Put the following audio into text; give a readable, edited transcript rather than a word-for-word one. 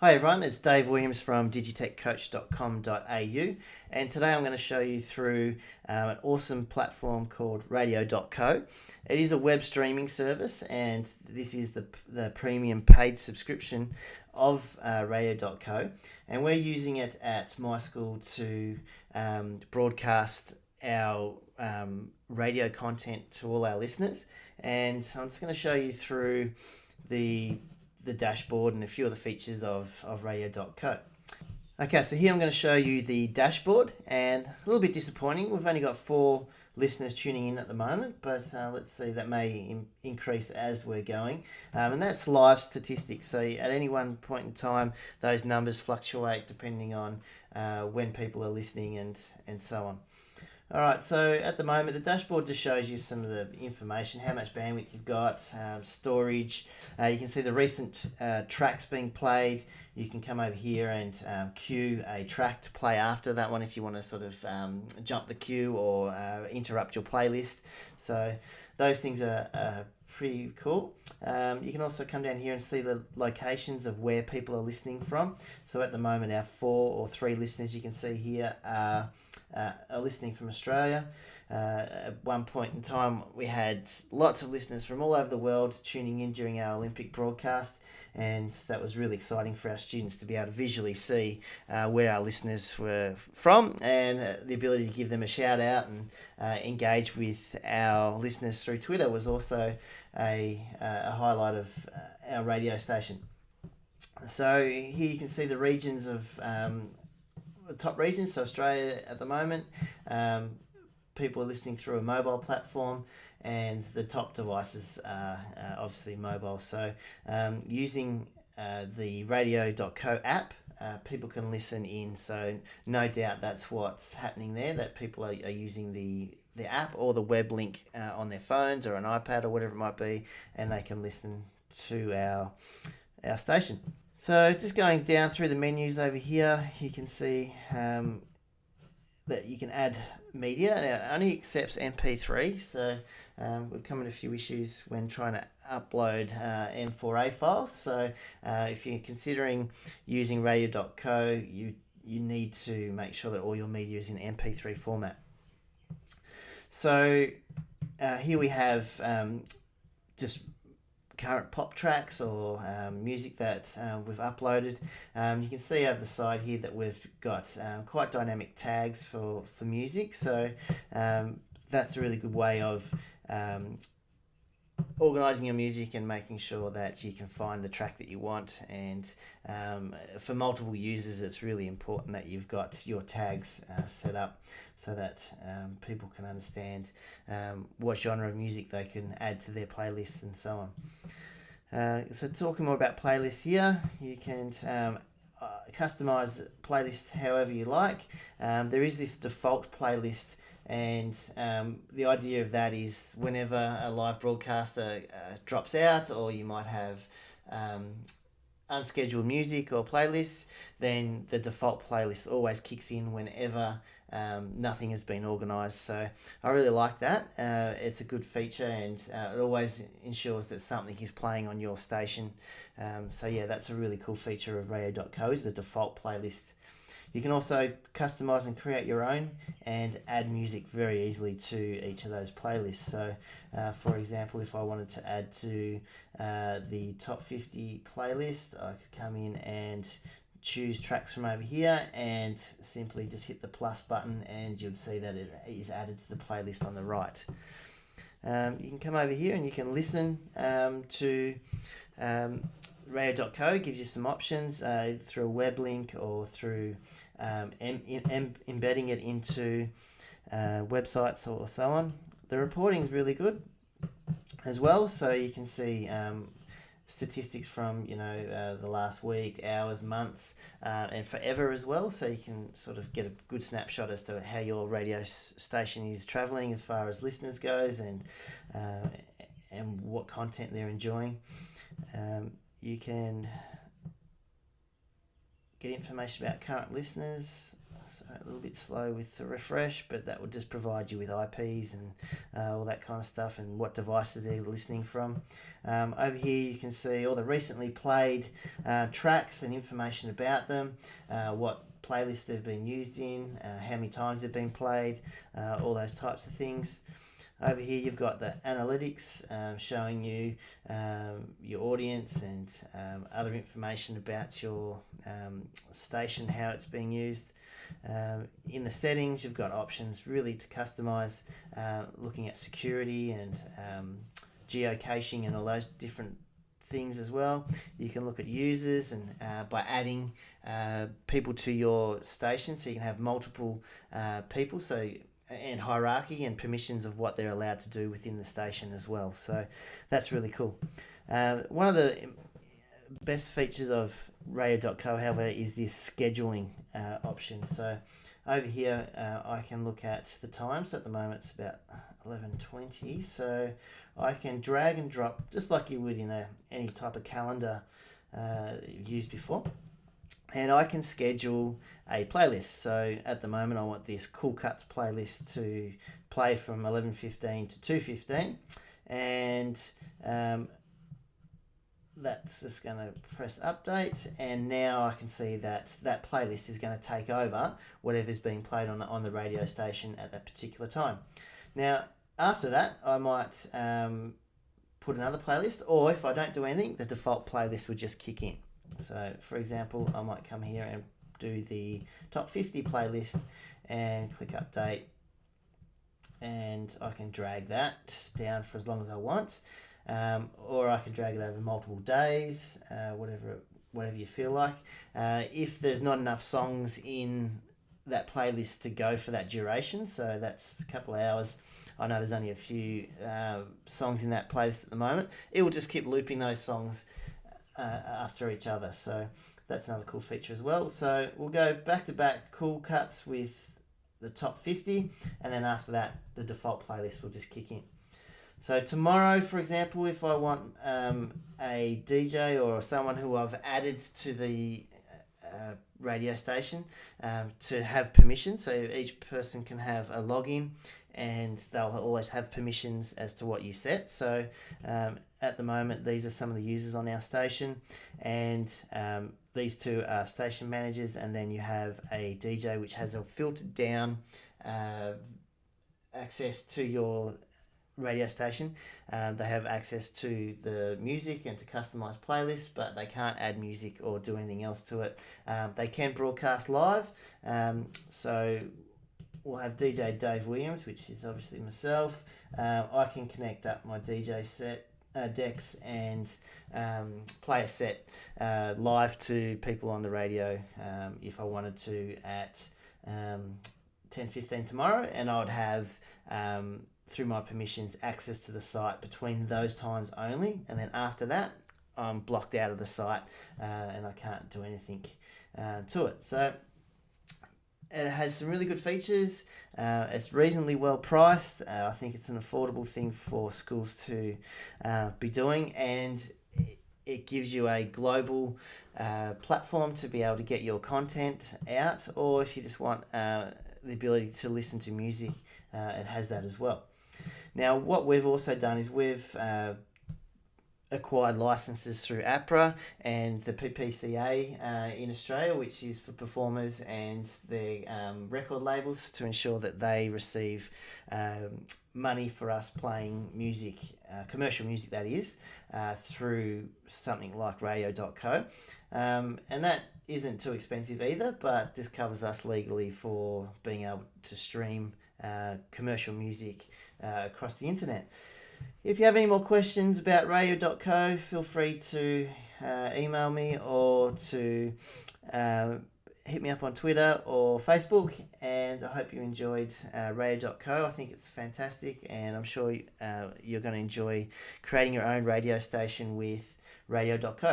Hi everyone, it's Dave Williams from digitechcoach.com.au, and today I'm going to show you through an awesome platform called radio.co. It is a web streaming service, and this is the premium paid subscription of radio.co, and we're using it at my school to broadcast our radio content to all our listeners. And I'm just going to show you through the dashboard and a few of the features of radio.co. Okay, so here I'm going to show you the dashboard, and a little bit disappointing. We've only got 4 listeners tuning in at the moment, but let's see, that may increase as we're going. And that's live statistics, so at any one point in time, those numbers fluctuate depending on when people are listening and so on. All right, so at the moment, the dashboard just shows you some of the information, how much bandwidth you've got, storage. You can see the recent tracks being played. You can come over here and queue a track to play after that one if you want to sort of jump the queue or interrupt your playlist. So those things are pretty cool. You can also come down here and see the locations of where people are listening from. So at the moment, our 4 or 3 listeners you can see here are listening from Australia. At one point in time, we had lots of listeners from all over the world tuning in during our Olympic broadcast, and that was really exciting for our students to be able to visually see where our listeners were from, and the ability to give them a shout out and engage with our listeners through Twitter was also a highlight of our radio station. So here you can see the regions of the top regions. So Australia at the moment, people are listening through a mobile platform, and the top devices are obviously mobile. So using the radio.co app, people can listen in. So no doubt that's what's happening there, that people are using the app or the web link on their phones or an iPad or whatever it might be, and they can listen to our station. So just going down through the menus over here, you can see that you can add media. Now, it only accepts MP3, so we've come into a few issues when trying to upload M4A files. So if you're considering using radio.co, you need to make sure that all your media is in MP3 format. So here we have just current pop tracks or music that we've uploaded. You can see over the side here that we've got quite dynamic tags for music, so that's a really good way of organising your music and making sure that you can find the track that you want. And for multiple users, it's really important that you've got your tags set up so that people can understand what genre of music they can add to their playlists and so on. So talking more about playlists here, you can customize playlists however you like. There is this default playlist, and the idea of that is whenever a live broadcaster drops out, or you might have unscheduled music or playlists, then the default playlist always kicks in whenever nothing has been organised. So I really like that. It's a good feature, and it always ensures that something is playing on your station. So yeah, that's a really cool feature of radio.co, is the default playlist. You can also customize and create your own and add music very easily to each of those playlists. So for example, if I wanted to add to the top 50 playlist, I could come in and choose tracks from over here and simply just hit the plus button, and you'd see that it is added to the playlist on the right. You can come over here and you can listen to radio.co. Gives you some options through a web link or through embedding it into websites or so on. The reporting is really good as well, so you can see statistics from the last week, hours, months, and forever as well, so you can sort of get a good snapshot as to how your radio station is travelling as far as listeners goes, and what content they're enjoying. You can get information about current listeners, So a little bit slow with the refresh, but that would just provide you with IPs and all that kind of stuff and what devices they're listening from. Over here you can see all the recently played tracks and information about them, what playlists they've been used in, how many times they've been played, all those types of things. Over here you've got the analytics showing you your audience and other information about your station, how it's being used. In the settings you've got options really to customize, looking at security and geocaching and all those different things as well. You can look at users and by adding people to your station, so you can have multiple people, and hierarchy and permissions of what they're allowed to do within the station as well. So that's really cool. One of the best features of Radio.co, however, is this scheduling option. So over here I can look at the time. So at the moment it's about 11:20. So I can drag and drop just like you would in any type of calendar you've used before. And I can schedule a playlist. So at the moment I want this Cool Cuts playlist to play from 11:15 to 2:15, and that's just going to press update, and now I can see that that playlist is going to take over whatever's being played on the radio station at that particular time. Now after that I might put another playlist, or if I don't do anything, the default playlist would just kick in. So for example, I might come here and do the top 50 playlist and click update, and I can drag that down for as long as I want, or I can drag it over multiple days, whatever you feel like. If there's not enough songs in that playlist to go for that duration, so that's a couple of hours, I know there's only a few songs in that playlist at the moment, it will just keep looping those songs after each other. So that's another cool feature as well. So we'll go back to back Cool Cuts with the top 50, and then after that the default playlist will just kick in. So tomorrow, for example, if I want a DJ or someone who I've added to the radio station to have permission, so each person can have a login and they'll always have permissions as to what you set. So at the moment these are some of the users on our station, and these two are station managers, and then you have a DJ which has a filtered down access to your radio station. They have access to the music and to customize playlists, but they can't add music or do anything else to it. They can broadcast live, so we'll have DJ Dave Williams, which is obviously myself. I can connect up my DJ set decks and play a set live to people on the radio if I wanted to at 10:15 tomorrow, and I would have through my permissions access to the site between those times only, and then after that I'm blocked out of the site and I can't do anything to it. So it has some really good features. It's reasonably well priced. I think it's an affordable thing for schools to be doing, and it gives you a global platform to be able to get your content out, or if you just want the ability to listen to music, it has that as well. Now what we've also done is we've acquired licenses through APRA and the PPCA in Australia, which is for performers and their record labels, to ensure that they receive money for us playing music, commercial music that is, through something like Radio.co. And that isn't too expensive either, but just covers us legally for being able to stream commercial music across the internet. If you have any more questions about Radio.co, feel free to email me or to hit me up on Twitter or Facebook, and I hope you enjoyed Radio.co. I think it's fantastic, and I'm sure you're going to enjoy creating your own radio station with Radio.co.